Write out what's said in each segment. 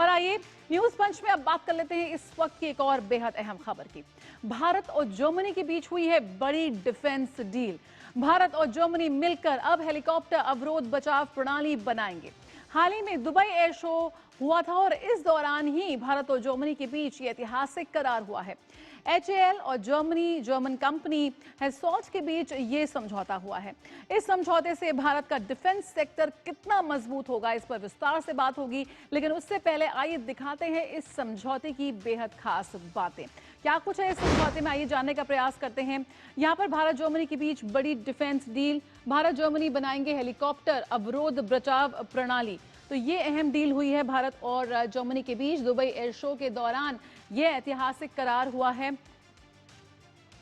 पर आइए न्यूज पंच में अब बात कर लेते हैं इस वक्त की एक और बेहद अहम खबर की। भारत और जर्मनी के बीच हुई है बड़ी डिफेंस डील। भारत और जर्मनी मिलकर अब हेलीकॉप्टर अवरोध बचाव प्रणाली बनाएंगे। हाल ही में दुबई एयर शो हुआ था और इस दौरान ही भारत और जर्मनी के बीच ये ऐतिहासिक करार हुआ है। HAL और जर्मन कंपनी हेसॉल्ट के बीच ये समझौता हुआ है। इस समझौते से भारत का डिफेंस सेक्टर कितना मजबूत होगा, इस पर विस्तार से बात होगी, लेकिन उससे पहले आइए दिखाते हैं इस समझौते की बेहद खास बातें। क्या कुछ है इस समझौते में, आइए जानने का प्रयास करते हैं। यहाँ पर भारत जर्मनी के बीच बड़ी डिफेंस डील। भारत जर्मनी बनाएंगे हेलीकॉप्टर अवरोध बचाव प्रणाली। तो ये अहम डील हुई है भारत और जर्मनी के बीच। दुबई एयर शो के दौरान ये ऐतिहासिक करार हुआ है।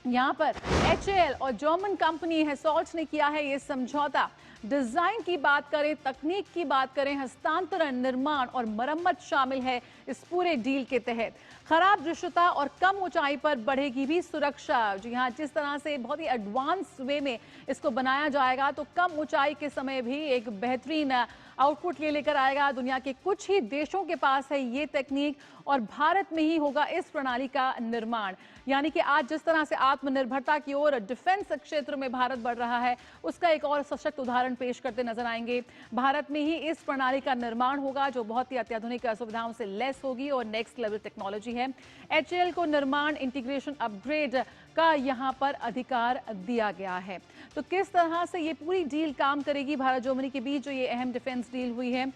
यहाँ पर HAL और जर्मन कंपनी हेसॉल्ट ने किया है ये समझौता। डिजाइन की बात करें, तकनीक की बात करें, हस्तांतरण, निर्माण और मरम्मत शामिल है इस पूरे डील के तहत। खराब दृश्यता और कम ऊंचाई पर बढ़ेगी भी सुरक्षा। जी हाँ, जिस तरह से बहुत ही एडवांस वे में इसको बनाया जाएगा तो कम ऊंचाई के समय भी एक बेहतरीन आउटपुट ये लेकर आएगा। दुनिया के कुछ ही देशों के पास है ये तकनीक और भारत में ही होगा इस प्रणाली का निर्माण। यानी कि आज जिस तरह से आत्मनिर्भरता की ओर डिफेंस क्षेत्र में भारत बढ़ रहा है, उसका एक और सशक्त उदाहरण पेश करते नजर आएंगे। भारत में ही इस प्रणाली का निर्माण होगा जो बहुत ही अत्याधुनिक सुविधाओं से लैस होगी और नेक्स्ट लेवल टेक्नोलॉजी है। HAL को निर्माण, इंटीग्रेशन, अपग्रेड का यहाँ पर अधिकार दिया गया है। तो किस तरह से ये पूरी डील काम करेगी भारत जर्मनी के बीच, जो ये अहम डिफेंस डील हुई है,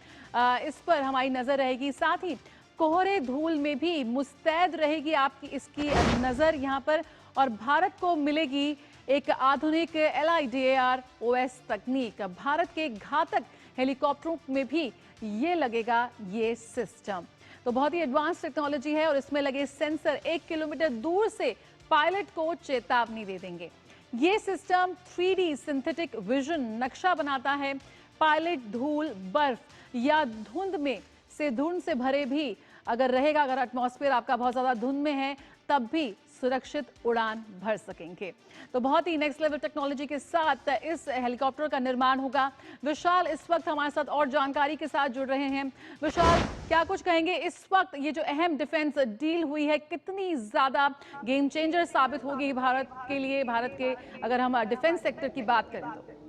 इस पर हमारी नजर रहेगी। साथ ही कोहरे धूल में भी मुस्तैद रहेगी आपकी इसकी नजर यहाँ पर, और भारत को मिलेगी एक आधुनिक LiDAR OS तकनीक। भारत के घातक हेलीकॉप्टरों में भी ये लगेगा ये सिस्टम। तो बहुत ही एडवांस टेक्नोलॉजी है और इसमें लगे सेंसर 1 किलोमीटर दूर से पायलट को चेतावनी दे देंगे। ये सिस्टम 3D सिंथेटिक विजन नक्शा बनाता है। पायलट धूल, बर्फ या धुंध से भरे भी अगर रहेगा, अगर एटमॉस्फेयर आपका बहुत ज्यादा धुंध में है, तब भी सुरक्षित उड़ान भर सकेंगे। तो बहुत ही नेक्स्ट लेवल टेक्नोलॉजी के साथ इस हेलीकॉप्टर का निर्माण होगा। विशाल इस वक्त हमारे साथ और जानकारी के साथ जुड़ रहे हैं। विशाल, क्या कुछ कहेंगे इस वक्त ये जो अहम डिफेंस डील हुई है, कितनी ज्यादा गेम चेंजर साबित होगी भारत के लिए, भारत के अगर हम डिफेंस सेक्टर की बात करें तो?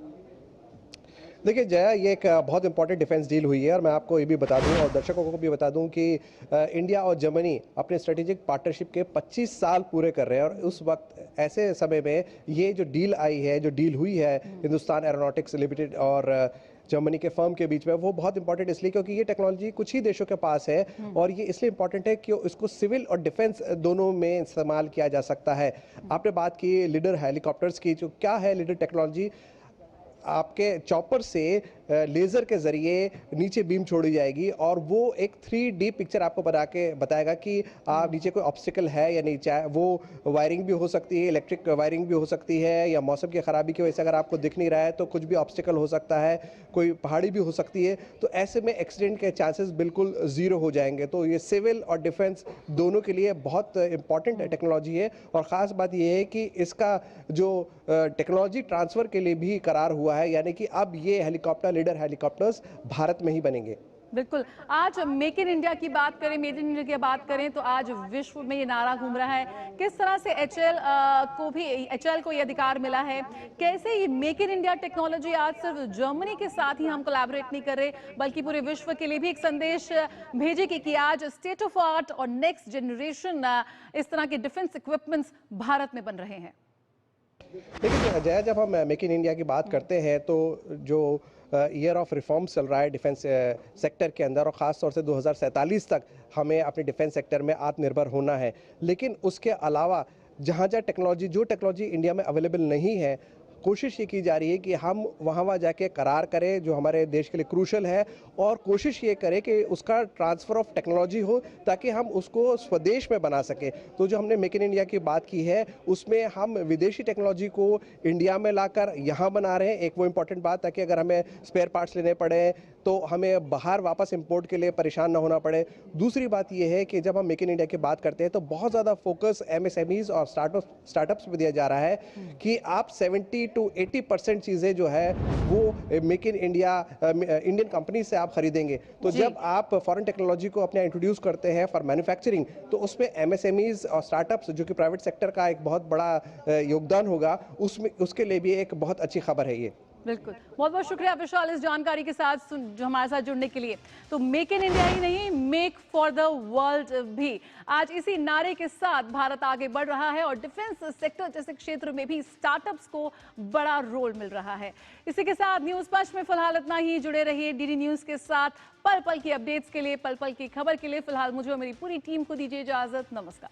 देखिए जया, ये एक बहुत इंपॉर्टेंट डिफेंस डील हुई है और मैं आपको ये भी बता दूं और दर्शकों को भी बता दूं कि इंडिया और जर्मनी अपने स्ट्रेटेजिक पार्टनरशिप के 25 साल पूरे कर रहे हैं और उस वक्त ऐसे समय में ये जो डील आई है, जो डील हुई है हिंदुस्तान एरोनॉटिक्स लिमिटेड और जर्मनी के फर्म के बीच में, वो बहुत इंपॉर्टेंट इसलिए क्योंकि ये टेक्नोलॉजी कुछ ही देशों के पास है और ये इसलिए इंपॉर्टेंट है कि इसको सिविल और डिफेंस दोनों में इस्तेमाल किया जा सकता है। आपने बात की लीडर हेलीकॉप्टर्स की, जो क्या है लीडर टेक्नोलॉजी, आपके चॉपर से लेज़र के ज़रिए नीचे बीम छोड़ी जाएगी और वो एक 3D पिक्चर आपको बना के बताएगा कि आप नीचे कोई ऑब्स्टिकल है या नहीं। चाहे वो वायरिंग भी हो सकती है, इलेक्ट्रिक वायरिंग भी हो सकती है, या मौसम की ख़राबी की वजह से अगर आपको दिख नहीं रहा है तो कुछ भी ऑब्स्टिकल हो सकता है, कोई पहाड़ी भी हो सकती है। तो ऐसे में एक्सीडेंट के चांसेस बिल्कुल ज़ीरो हो जाएंगे। तो ये सिविल और डिफेंस दोनों के लिए बहुत इंपॉर्टेंट टेक्नोलॉजी है और ख़ास बात यह है कि इसका जो टेक्नोलॉजी ट्रांसफ़र के लिए भी करार हुआ है, यानी कि अब ये हेलीकॉप्टर, लीडर हेलीकॉप्टर्स भारत में ही बनेंगे। बिल्कुल, आज मेक इन इंडिया की बात करें, मेड इन इंडिया की बात करें तो आज विश्व में ये नारा घूम रहा है। किस तरह से HAL को ये अधिकार मिला है, कैसे ये मेक इन इंडिया टेक्नोलॉजी आज सिर्फ जर्मनी के साथ ही हम कोलैबोरेट नहीं कर रहे बल्कि पूरे विश्व के लिए भी एक संदेश भेजेगी कि आज स्टेट ऑफ आर्ट और नेक्स्ट जनरेशन इस तरह के डिफेंस इक्विपमेंट्स भारत में बन रहे हैं। देखिए जया, जब हम मेक इन इंडिया की बात करते हैं तो जो ईयर ऑफ रिफॉर्म्स चल रहा है डिफेंस सेक्टर के अंदर और ख़ास तौर से 2047 तक हमें अपने डिफेंस सेक्टर में आत्मनिर्भर होना है। लेकिन उसके अलावा जहाँ जो टेक्नोलॉजी इंडिया में अवेलेबल नहीं है, कोशिश ये की जा रही है कि हम वहाँ जाके करार करें जो हमारे देश के लिए क्रूशल है और कोशिश ये करें कि उसका ट्रांसफ़र ऑफ टेक्नोलॉजी हो ताकि हम उसको स्वदेश में बना सकें। तो जो हमने मेक इन इंडिया की बात की है उसमें हम विदेशी टेक्नोलॉजी को इंडिया में लाकर यहाँ बना रहे हैं, एक वो इम्पॉर्टेंट बात, ताकि अगर हमें स्पेयर पार्ट्स लेने पड़े तो हमें बाहर वापस इंपोर्ट के लिए परेशान ना होना पड़े। दूसरी बात यह है कि जब हम मेक इन इंडिया की बात करते हैं तो बहुत ज़्यादा फोकस एमएसएमईज और स्टार्टअप्स पे दिया जा रहा है कि आप 70 to 80% चीज़ें जो है वो make in India Indian company से आप खरीदेंगे। तो जब आप फॉरेन टेक्नोलॉजी को अपने इंट्रोड्यूस करते हैं फॉर मैन्युफैक्चरिंग, तो उसमें एमएसएमईज और स्टार्टअप्स जो कि प्राइवेट सेक्टर का एक बहुत बड़ा योगदान होगा, उसमें उसके लिए भी एक बहुत अच्छी खबर है ये। बिल्कुल, बहुत बहुत शुक्रिया विशाल इस जानकारी के साथ जो हमारे साथ जुड़ने के लिए। तो मेक इन इंडिया ही नहीं, मेक फॉर द वर्ल्ड भी आज इसी नारे के साथ भारत आगे बढ़ रहा है और डिफेंस सेक्टर जैसे क्षेत्र में भी स्टार्टअप्स को बड़ा रोल मिल रहा है। इसी के साथ न्यूज पंच में फिलहाल इतना ही। जुड़े रहिए डीडी न्यूज के साथ। पल पल की अपडेट्स के लिए, पल पल की खबर के लिए फिलहाल मुझे और मेरी पूरी टीम को दीजिए इजाजत। नमस्कार।